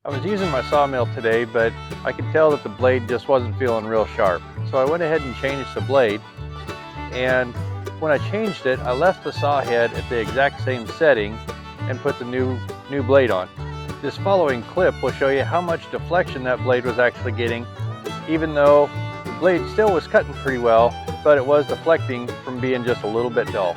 I was using my sawmill today, but I could tell that the blade just wasn't feeling real sharp. So I went ahead and changed the blade, and when I changed it, I left the saw head at the exact same setting and put the new blade on. This following clip will show you how much deflection that blade was actually getting, even though the blade still was cutting pretty well, but it was deflecting from being just a little bit dull.